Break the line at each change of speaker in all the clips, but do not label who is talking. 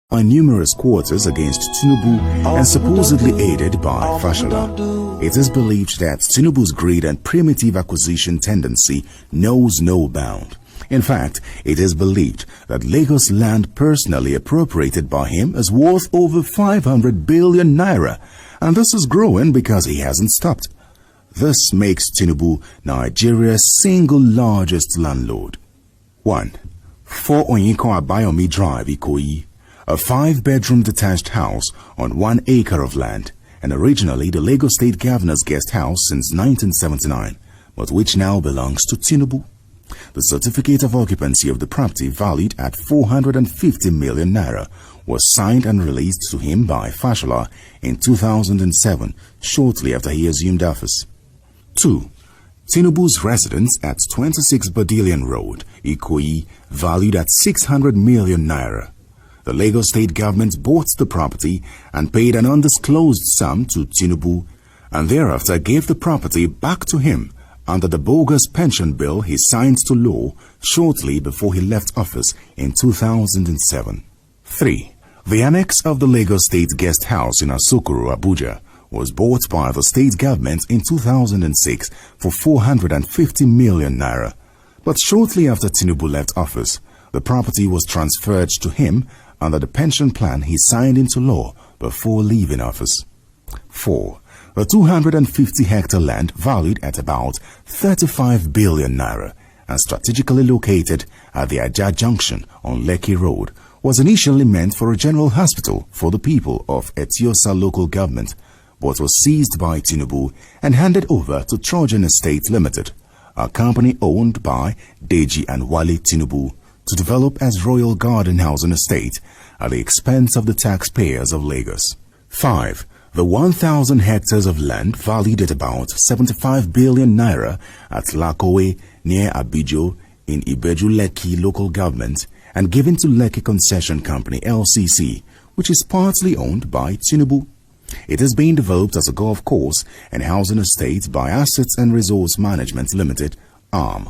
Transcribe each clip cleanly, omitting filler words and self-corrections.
by numerous quarters against Tinubu and supposedly aided by Fashola. It is believed that Tinubu's greed and primitive acquisition tendency knows no bound. In fact, it is believed that Lagos land personally appropriated by him is worth over 500 billion naira, and this is growing because he hasn't stopped. This makes Tinubu Nigeria's single largest landlord. 1. 4 Onyinko Abayomi Drive, Ikoyi, a 5-bedroom detached house on 1 acre of land, and originally the Lagos State Governor's guest house since 1979, but which now belongs to Tinubu. The certificate of occupancy of the property, valued at 450 million naira, was signed and released to him by Fashola in 2007, shortly after he assumed office. 2. Tinubu's residence at 26 Badilian Road, Ikoyi, valued at 600 million naira. The Lagos State government bought the property and paid an undisclosed sum to Tinubu, and thereafter gave the property back to him under the bogus pension bill he signed to law shortly before he left office in 2007. 3. The annex of the Lagos State Guest House in Asokoro, Abuja, was bought by the state government in 2006 for 450 million naira. But shortly after Tinubu left office, the property was transferred to him under the pension plan he signed into law before leaving office. 4. The 250-hectare land, valued at about 35 billion naira and strategically located at the Ajah Junction on Lekki Road, was initially meant for a general hospital for the people of Etiosa local government, but was seized by Tinubu and handed over to Trojan Estate Limited, a company owned by Deji and Wale Tinubu, to develop as Royal Garden Housing Estate at the expense of the taxpayers of Lagos. 5. The 1,000 hectares of land, valued at about 75 billion naira at Lakowe near Abijo in Ibeju Lekki local government and given to Lekki Concession Company LCC, which is partly owned by Tinubu. It is being developed as a golf course and housing estate by Assets and Resource Management Limited, ARM.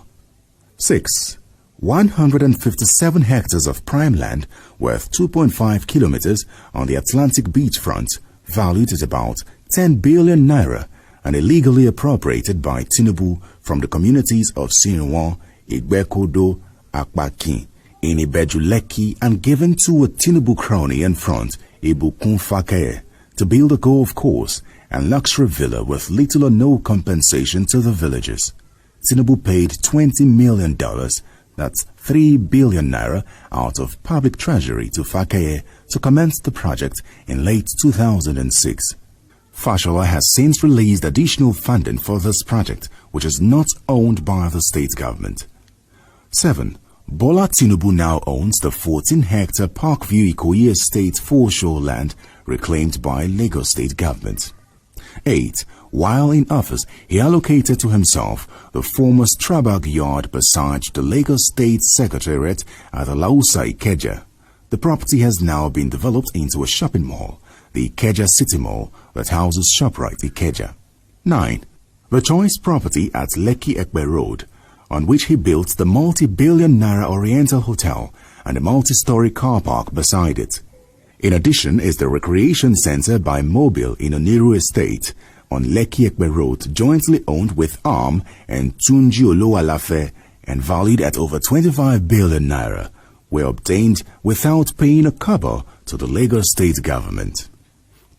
6. 157 hectares of prime land worth 2.5 kilometers on the Atlantic beachfront, valued at about 10 billion naira and illegally appropriated by Tinubu from the communities of Sinuwan, Igbekodo, Akpaki, in Ibeju Lekki, and given to a Tinubu crony in front, Ibukun Fakeye, to build a golf course and luxury villa with little or no compensation to the villagers. Tinubu paid $20 million, that's 3 billion naira, out of public treasury to Fakeye to commence the project in late 2006. Fashola has since released additional funding for this project, which is not owned by the state government. 7. Bola Tinubu now owns the 14-hectare Parkview Ikoyi Estate foreshore land reclaimed by Lagos State government. 8. While in office, he allocated to himself the former Strabag yard beside the Lagos State Secretariat at Alausa, Ikeja. The property has now been developed into a shopping mall, the Ikeja City Mall, that houses ShopRite Ikeja. 9. The choice property at Lekki Ekpe Road, on which he built the multi-billion naira Oriental Hotel and a multi-story car park beside it. In addition is the recreation center by Mobile in Oniru Estate on Lekki Ekpe Road, jointly owned with ARM and Tunji Oloalafe and valued at over 25 billion naira, were obtained without paying a kobo to the Lagos State government.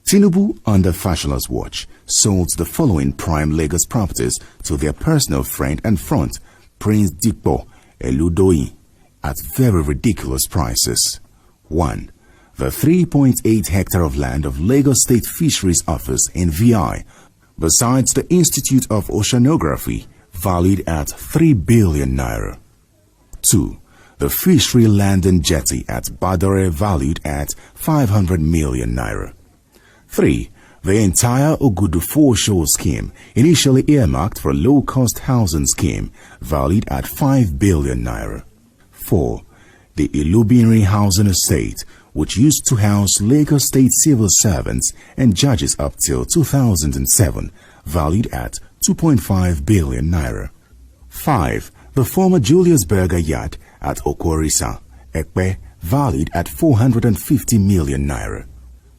Tinubu, under Fashola's watch, sold the following prime Lagos properties to their personal friend and front, Prince Dipo Eludoyi, at very ridiculous prices. 1. The 3.8 hectare of land of Lagos State Fisheries Office in VI, besides the Institute of Oceanography, valued at 3 billion naira. 2. The fishery land and jetty at Badore, valued at 500 million naira. 3. The entire Ogudu foreshore scheme, initially earmarked for a low-cost housing scheme, valued at 5 billion naira. 4. The Ilubinri Housing Estate, which used to house Lagos State civil servants and judges up till 2007, valued at 2.5 billion naira. 5. The former Julius Berger Yard at Okorisa, Ekpe, valued at 450 million naira.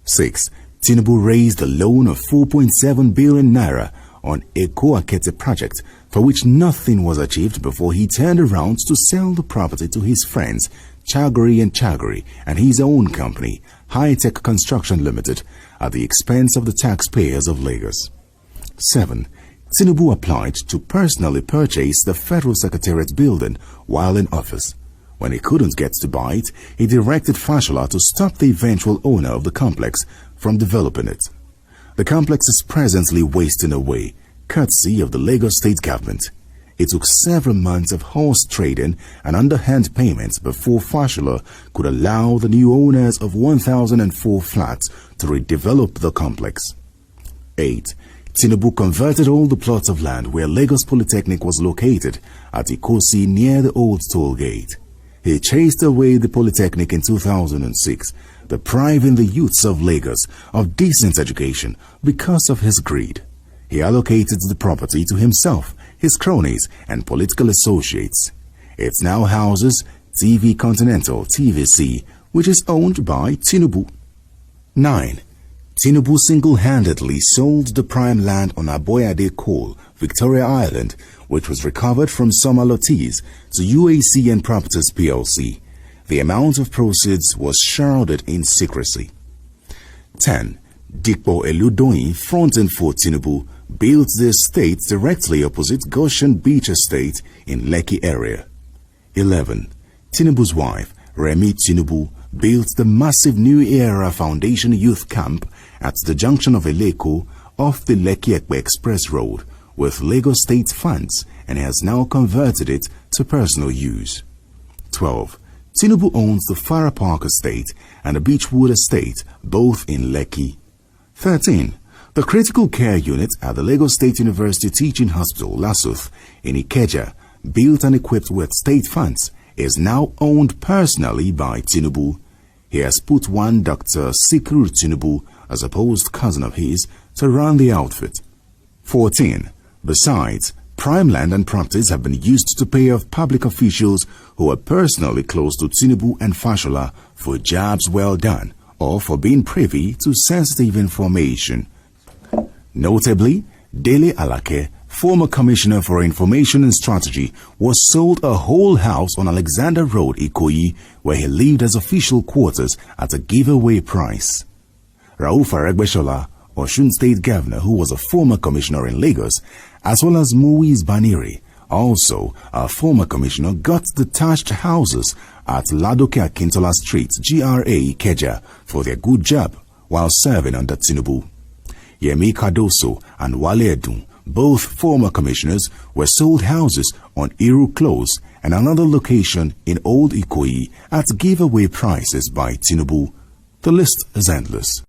6. Tinubu raised a loan of 4.7 billion naira on Eko Akete project, for which nothing was achieved before he turned around to sell the property to his friends Chagori and Chagori and his own company, High Tech Construction Limited, at the expense of the taxpayers of Lagos. 7. Tinubu applied to personally purchase the Federal Secretariat building while in office. When he couldn't get to buy it, he directed Fashola to stop the eventual owner of the complex from developing it. The complex is presently wasting away, courtesy of the Lagos state government. It took several months of horse trading and underhand payments before Fashola could allow the new owners of 1,004 flats to redevelop the complex. 8. Tinubu converted all the plots of land where Lagos Polytechnic was located at Ikosi near the old toll gate. He chased away the Polytechnic in 2006, depriving the youths of Lagos of decent education because of his greed. He allocated the property to himself, his cronies, and political associates. It now houses TV Continental (TVC), which is owned by Tinubu. 9. Tinubu single-handedly sold the prime land on Aboyade Coal, Victoria Island, which was recovered from some allottees, to UACN Properties PLC. The amount of proceeds was shrouded in secrecy. 10. Dikpo Eludoyin, fronting for Tinubu, built the estate directly opposite Goshen Beach Estate in Lekki area. 11. Tinubu's wife, Remi Tinubu, built the massive New Era Foundation Youth Camp at the junction of Eleko off the Lekki-Ekpe Express Road with Lagos State funds and has now converted it to personal use. 12. Tinubu owns the Farah Park Estate and the Beechwood Estate, both in Lekki. 13. The critical care unit at the Lagos State University Teaching Hospital, Lasuth, in Ikeja, built and equipped with state funds, is now owned personally by Tinubu. He has put one Dr. Sikru Tinubu, a supposed cousin of his, to run the outfit. 14. Besides, prime land and properties have been used to pay off public officials who are personally close to Tinubu and Fashola for jobs well done or for being privy to sensitive information. Notably, Dele Alake, former Commissioner for Information and Strategy, was sold a whole house on Alexander Road, Ikoyi, where he lived as official quarters at a giveaway price. Rauf Aregbesola, Osun State Governor, who was a former commissioner in Lagos, as well as Muiz Baniri, also a former commissioner, got detached houses at Ladoke Akintola Street, GRA Ikeja, for their good job while serving under Tinubu. Yemi Cardoso and Wale Edun, both former commissioners, were sold houses on Iru Close and another location in Old Ikoyi at giveaway prices by Tinubu. The list is endless.